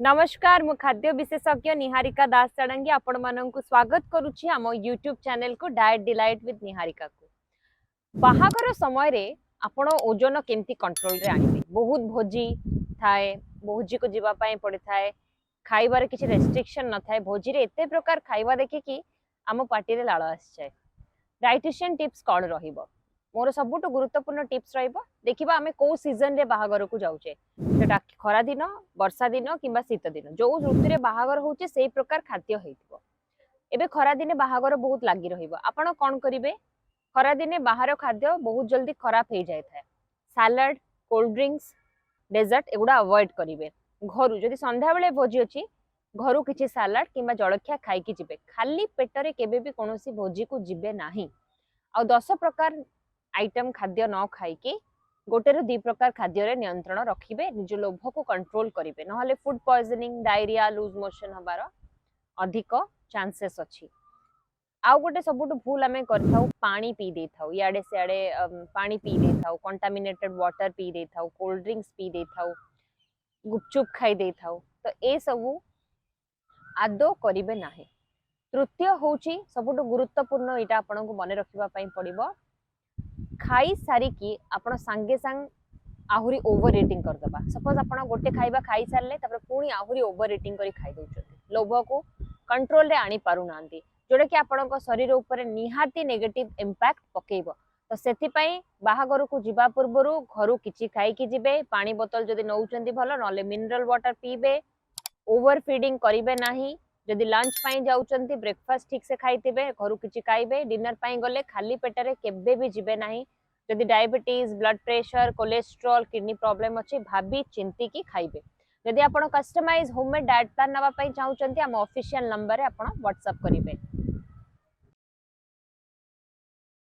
नमस्कार मु खाद्य विशेषज्ञ निहारिका दास चढ़ंगी आपण मानक स्वागत करुछि आम यूट्यूब चैनल को डाएट डिलाइट विथ निहारिका को। बाहागर समय रे आपण ओजन केमती कंट्रोल रे आनिबे। बहुत भोजी थाए, भोजी को जीवा पई पड़े थाए, खाइबार किछि रेस्ट्रिक्शन न थाए। भोजी रे एते प्रकार खाइबा देखि कि आम पार्टी रे लाळ आसी जाय। डाइटिशियन टिप्स कौन रहिबो? मोर सबुठ गुरुत्वपूर्ण टिप्स रहिबो। देखिबा आमे को सीजन रे बाहागर को जाउचे, सेटा खरा दिन, वर्षा दिन किंबा शीत दिन, जो ऋतु रे बाहागर होउचे सेही प्रकार खाद्य हेइतिबो। एबे खरा दिने बाहागर बहुत लागी रहिबो। आपण कोन करिवे? खरा दिने बाहर खाद्य बहुत जल्दी खराब हो जाए थाए। सैलड, कोल्ड ड्रिंक्स, डेजर्ट एगुडा अवॉइड करिवे। घरु जदि संध्या बेले भोजी अछि, घरु किछि सैलड किंबा जळखिया खाइकी जिबे। खाली पेटरे केबे भी कोनोसी भोजी को जिबे नाही। आ 10 प्रकार आइटम खाद्य न खाइकी गोटे रु 2 प्रकार खाद्य रे नियंत्रण रखिबे। निज लोभ को कंट्रोल करिवे, नहले food poisoning, diarrhoea, loose motion हबार अधिक चांसेस अछि। आउ गोटे सबुठ भूल आमे करथाउ, पानी पी देथाउ। इयाडे सियाडे पानी पी देथाउ, कंटामिनेटेड वाटर पी देथाउ, कोल्ड ड्रिंक्स पी देथाउ, गुपचुप खाई देथाउ। तो ए सबु आदो करिवे नाही। तृतीय होची सबुठ गुरुत्वपूर्ण, एटा आपन को मने रखिबा पई पड़िबो। खाई सारी की आपण संगे संग आहुरी ओवर ईटिंग कर दबा। सपोज आपण गोटे खाइबा खाई सारले तापर पुणी आहुरी ओवर ईटिंग करी खाई दउछथि। लोभ को कंट्रोल रे आनी पारु नांती, जोडे कि आपण को शरीर ऊपर निहाती नेगेटिव इंपैक्ट पकेइबो। तो सेति पई बाहागर को जिबा पूर्वरु घरु किछि खाई की जिबे। पानी बोतल जदि नउचंदी भलो, नले मिनरल वाटर पीबे। ओवर फीडिंग करिवे नाही। जदि लंच पाई जाउचंती, ब्रेकफास्ट ठीक से खाइतिबे, घरु किछि खाइबे। डिनर पाई गले खाली पेटरे केबे भी जिबे नाही। जदि diabetes, blood pressure, cholesterol, kidney problem अछि, भाभी चिंती की खाइबे। जदि आपण कस्टमाइज होममेड डाइट प्लान नबा पई चाहुचंती, हम ऑफिशियल नंबर रे आपण व्हाट्सएप करिवे।